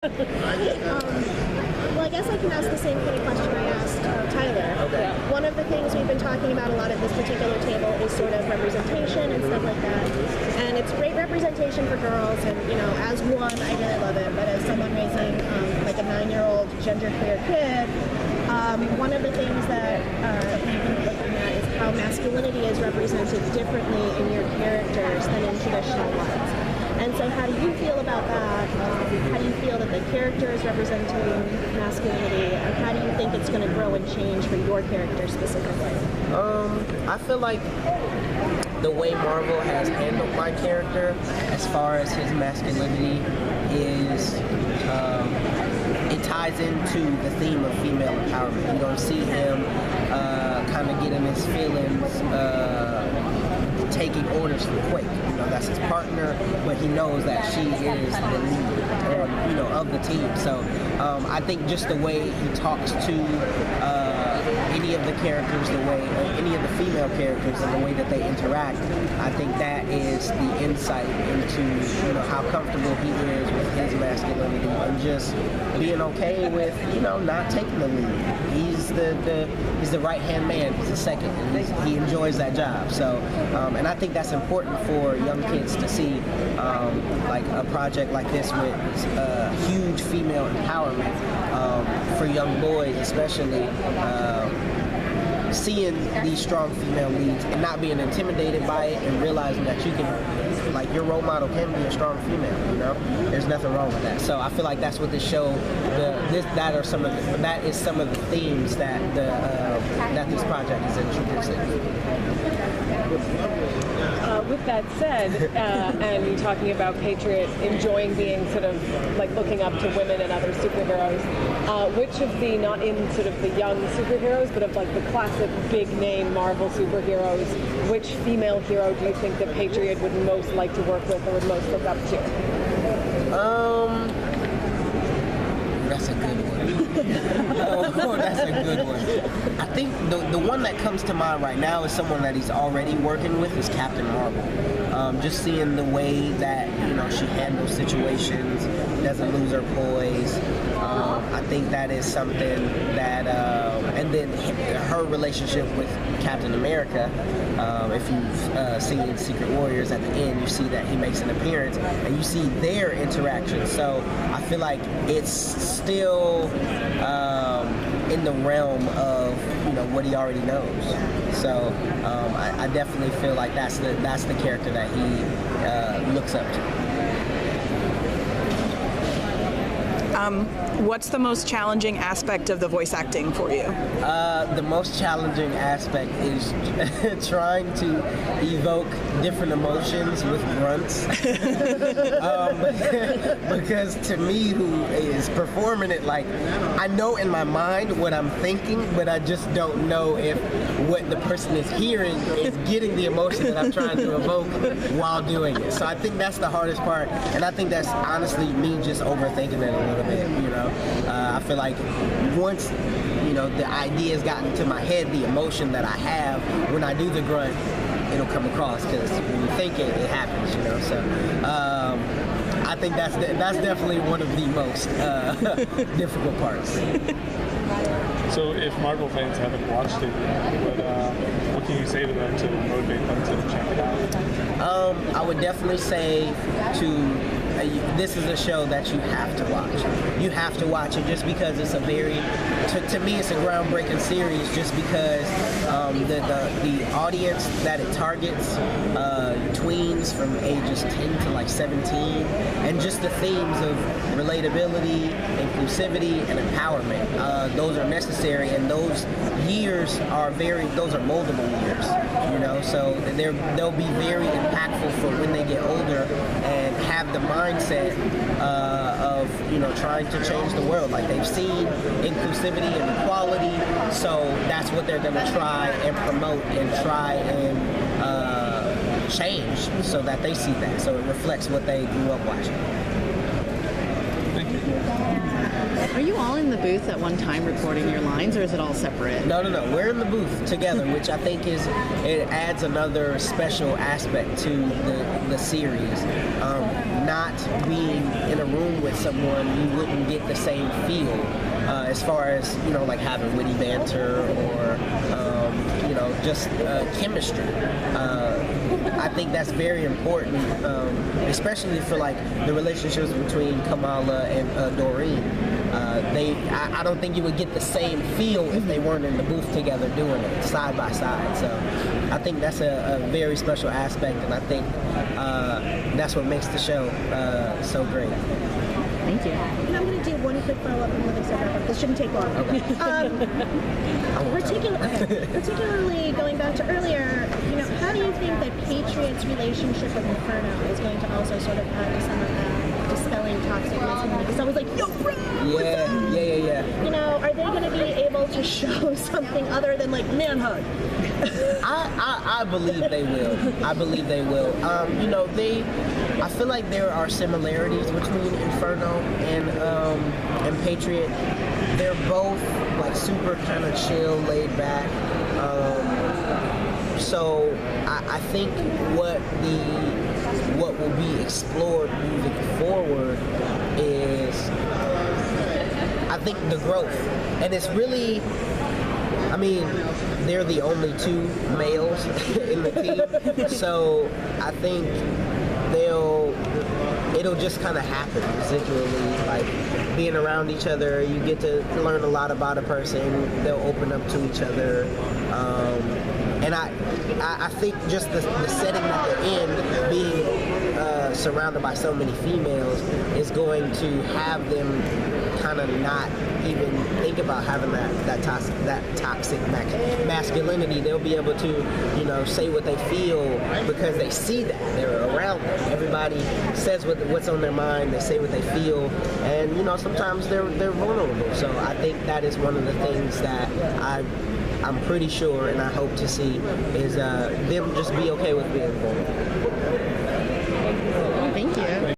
Well, I guess I can ask the same kind of question I asked Tyler. Okay. One of the things we've been talking about a lot at this particular table is sort of representation and stuff like that. And it's great representation for girls, and as one, I really love it. But as someone raising like a 9-year-old genderqueer kid, one of the things that we've been looking at is how masculinity is represented differently in your characters than in traditional ones. And so how do you feel about that? How do you feel that the character is representing masculinity? And how do you think it's going to grow and change for your character specifically? I feel like the way Marvel has handled my character as far as his masculinity is it ties into the theme of female empowerment. You don't see him kind of getting his feelings taking orders from Quake. That's his partner, but he knows that she is the lead, of the team. So I think just the way he talks to any of the characters, any of the female characters, and the way that they interact, I think that is the insight into how comfortable he is with his masculinity and just being okay with not taking the lead. He's the right hand man. He's the second, and he enjoys that job. So and I think that's important for young kids to see, like a project like this with huge female empowerment for young boys, especially. Seeing these strong female leads and not being intimidated by it, and realizing that you can, like, your role model can be a strong female. There's nothing wrong with that. So I feel like that's what this show, that is some of the themes that that this project is introducing. With that said, and talking about Patriot enjoying being sort of like looking up to women and other superheroes, which of the, not in sort of the young superheroes, but of like the classic big name Marvel superheroes, which female hero do you think that Patriot would most like to work with or would most look up to? That's a good one. That's a good one. I think the one that comes to mind right now is someone that he's already working with is Captain Marvel. Just seeing the way that she handles situations, doesn't lose her poise. I think that is something that, and then her relationship with Captain America. If you've seen Secret Warriors at the end, you see that he makes an appearance, and you see their interaction. So I feel like it's still in the realm of what he already knows. So I definitely feel like that's the character that he looks up to. What's the most challenging aspect of the voice acting for you? The most challenging aspect is trying to evoke different emotions with grunts. Because to me, who is performing it, like, I know in my mind what I'm thinking, but I just don't know if what the person is hearing is getting the emotion that I'm trying to evoke while doing it. So I think that's the hardest part, and I think that's honestly me just overthinking it a little bit. I feel like once the idea has gotten to my head, the emotion that I have when I do the grunt, it'll come across, because when you think it happens. So I think that's definitely one of the most difficult parts. So if Marvel fans haven't watched it yet, what can you say to them to motivate them to check it out? I would definitely say this is a show that you have to watch. You have to watch it just because it's a very, to me, it's a groundbreaking series, just because the audience that it targets, tweens from ages 10 to like 17, and just the themes of relatability, inclusivity, and empowerment. Those are necessary, and those years are those are moldable years, so they'll be very impactful for when they get older and have the mindset of trying to change the world. Like, they've seen inclusivity and equality, so that's what they're going to try and promote and try and change, so that they see that, so it reflects what they grew up watching. Thank you. Are you all in the booth at one time recording your lines, or is it all separate? No. We're in the booth together, which I think it adds another special aspect to the series. Not being in a room with someone, you wouldn't get the same feel as far as, like having witty banter or, just chemistry. I think that's very important, especially for like the relationships between Kamala and Doreen. I don't think you would get the same feel if they weren't in the booth together doing it side by side. So I think that's a very special aspect, and I think that's what makes the show so great. Thank you. And I'm going to do one quick follow-up and then wrap up. This shouldn't take long. Okay. Particularly going back to earlier, how do you think that Patriot's relationship with Inferno is going to also sort of add to some of that dispelling toxic masculinity? Because I was like, yo, bro! Yeah. Are they going to be able to show something other than like man hug? I believe they will. I believe they will. I feel like there are similarities between Inferno and Patriot. They're both like super kind of chill, laid back. So I think what will be explored moving forward is, I think, the growth, and it's really, they're the only two males in the team, so I think it'll just kind of happen residually, like being around each other. You get to learn a lot about a person. They'll open up to each other, and I think just the setting that they're in, being surrounded by so many females, is going to have them kind of not even think about having that toxic masculinity. They'll be able to, say what they feel because they see that they're around them. Everybody says what's on their mind. They say what they feel, and sometimes they're vulnerable. So I think that is one of the things that I'm pretty sure, and I hope to see, is them just be okay with being vulnerable.